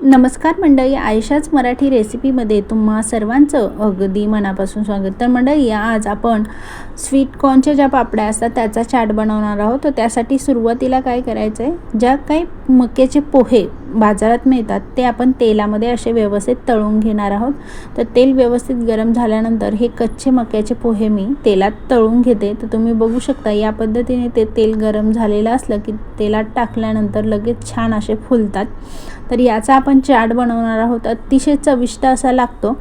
नमस्कार मंडळी, आयशाच मराठी रेसिपीमध्ये तुम्हा सर्वांचं अगदी मनापासून स्वागत. तर मंडळी, आज आपण स्वीट कॉर्नच्या ज्या पापड्या असतात त्याचा चाट बनवणार आहोत. तर त्यासाठी सुरुवातीला काय करायचं आहे, ज्या काही मक्याचे पोहे बाजारात मिळतात ते आपण तेलामध्ये असे व्यवस्थित तळून घेणार आहोत. तर तेल व्यवस्थित गरम झाल्यानंतर हे कच्चे मक्याचे पोहे मी तेलात तळून घेते. तर तुम्ही बघू शकता या पद्धतीने ते तेल गरम झालेलं असलं की तेलात टाकल्यानंतर लगेच छान असे फुलतात. तर याचा आपण चाट बनवणार आहोत. अतिशय चविष्ट असा लागतो.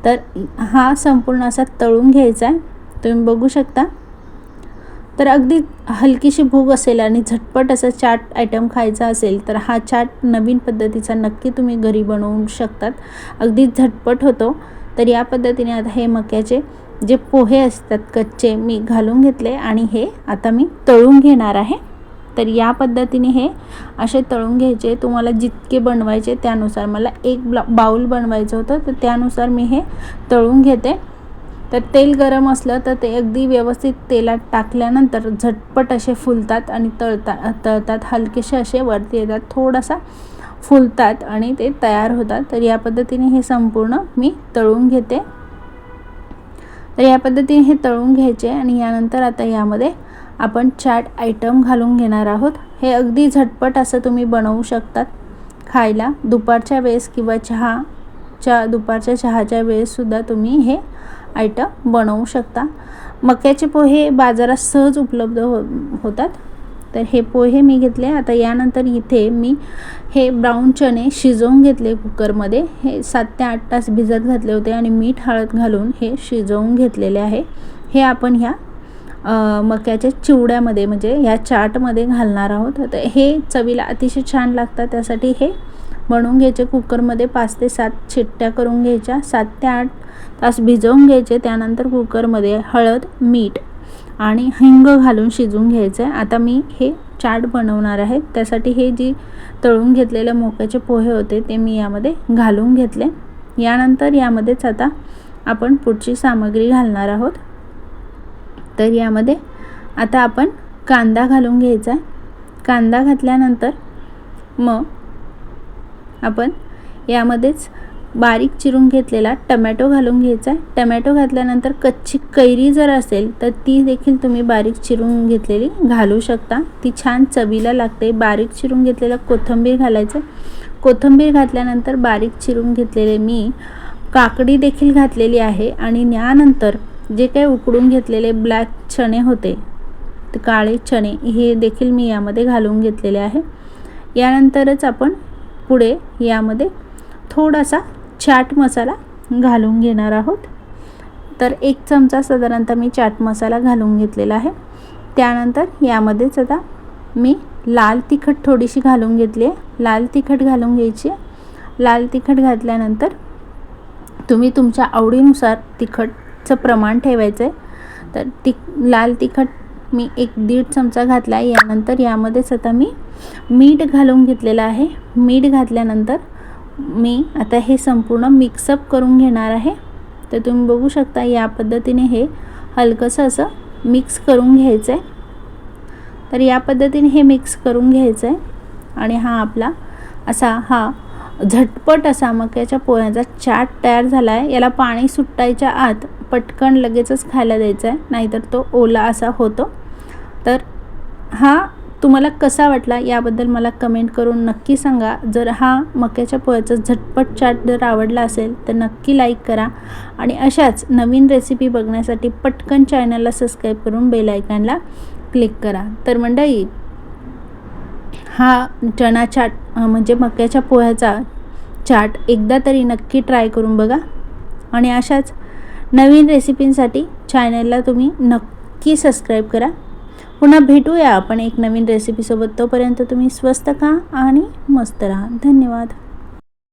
तर हा संपूर्ण असा तळून घ्यायचा आहे, तुम्ही बघू शकता. तर अगदी हलकीशी भूक असेल आणि झटपट असा चाट आयटम खायचा असेल तर हा चाट नवीन पद्धतीचा नक्की तुम्ही घरी बनवू शकतात. अगदी झटपट होतो. तर या पद्धतीने आता हे मक्याचे जे पोहे असतात कच्चे मी घालून घेतले आणि हे आता मी तळून घेणार आहे. तर या पद्धतीने हे असे तळून घ्यायचे. तुम्हाला जितके बनवायचे त्यानुसार, मला एक बाउल बनवायचं होतं तर त्यानुसार मी हे तळून घेते. तर तेल गरम असलं तर ते अगदी व्यवस्थित तेलात टाकल्यानंतर झटपट असे फुलतात आणि तळतात हलकेसे असे वरती येतात, थोडासा फुलतात आणि ते तयार होतात. तर या पद्धतीने हे संपूर्ण मी तळून घेते. तर या पद्धतीने हे तळून घ्यायचे आणि यानंतर आता यामध्ये आपण चाट आयटम घालून घेणार आहोत. हे अगदी झटपट असं तुम्ही बनवू शकतात खायला दुपारच्या वेळेस किंवा दुपारच्या चहाच्या वेळेससुद्धा तुम्ही हे आयटम बनवू शकता. मक्याचे पोहे बाजारात सहज उपलब्ध होतात. तर हे पोहे मी घेतले. आता यानंतर इथे मी हे ब्राऊन चणे शिजवून घेतले कुकरमध्ये. हे 7 ते 8 तास भिजत घातले होते आणि मीठ हळद घालून हे शिजवून घेतलेले आहे. हे आपण ह्या मक्याच्या चिवड्यामध्ये म्हणजे या चाटमध्ये घालणार आहोत. तर हे चवीला अतिशय छान लागतात. त्यासाठी हे बनवून घ्यायचे. कुकरमध्ये 5 ते 7 शिट्ट्या करून घ्यायच्या. 7 ते 8 तास भिजवून घ्यायचे. त्यानंतर कुकरमध्ये हळद, मीठ आणि हिंग घालून शिजवून घ्यायचं आहे. आता मी हे चाट बनवणार आहे. त्यासाठी हे जी तळून घेतलेले मक्याचे पोहे होते ते मी यामध्ये घालून घेतले. यानंतर यामध्येच आता आपण पुढची सामग्री घालणार आहोत. तर यामध्ये आता आपण कांदा घालून घ्यायचा आहे. कांदा घातल्यानंतर मग आपण यामध्येच बारीक चिरून घेतलेला टमॅटो घालून घ्यायचा आहे. टमॅटो घातल्यानंतर कच्ची कैरी जर असेल तर ती देखील तुम्ही बारीक चिरून घेतलेली घालू शकता, ती छान चवीला लागते. बारीक चिरून घेतलेला कोथिंबीर घालायचं. कोथिंबीर घातल्यानंतर बारीक चिरून घेतलेले मी काकडी देखील घातलेली आहे. आणि यानंतर जे काही उकडून घेतलेले ब्लॅक चणे होते, ते काळे चणे, हे देखील मी यामध्ये घालून घेतलेले आहे. यानंतरच आपण पुढे यामध्ये थोडासा चाट मसाला घालून घेणार आहोत. तर 1 चमचा साधारणतः मी चाट मसाला घालून घेतलेला आहे. त्यानंतर यामध्येच आता मी लाल तिखट थोडीशी घालून घेतली आहे. लाल तिखट घालून घ्यायची. लाल तिखट घातल्यानंतर तुम्ही तुमच्या आवडीनुसार तिखटचं प्रमाण ठेवायचं आहे. तर लाल तिखट मी 1-1.5 चमचा घातला. यानंतर यामध्येच आता मी मीठ घालून घेतलेलं आहे. मीठ घातल्यानंतर मी आता हे संपूर्ण मिक्सअप करून घेणार आहे. तर तुम्ही बघू शकता या पद्धतीने हे हलकंसं असं मिक्स करून घ्यायचं आहे. तर या पद्धतीने हे मिक्स करून घ्यायचं आहे आणि हा आपला हा झटपट असा मक्याच्या पोह्याचा चाट तयार झाला आहे. याला पाणी सुटायच्या आत पटकन लगेचच खायला द्यायचा आहे, नाहीतर तो ओला असा होतो. तर हा तुम्हाला कसा वाटला याबद्दल मला कमेंट करून नक्की सांगा. जर हा मक्याच्या पोह्याचा झटपट चाट जर आवडला असेल तर नक्की लाईक करा आणि अशाच नवीन रेसिपी बघण्यासाठी पटकन चॅनलला सबस्क्राईब करून बेल आयकॉनला क्लिक करा. तर मंडळी, हा चणा चाट म्हणजे मक्याच्या पोह्याचा चाट एकदा तरी नक्की ट्राय करून बघा. आणि अशाच नवीन रेसिपींसाठी चॅनलला तुम्ही नक्की सबस्क्राईब करा. पुन्हा भेटूया आपण एक नवीन रेसिपीसोबत. तोपर्यंत तुम्ही स्वस्त खा आणि मस्त राहा. धन्यवाद.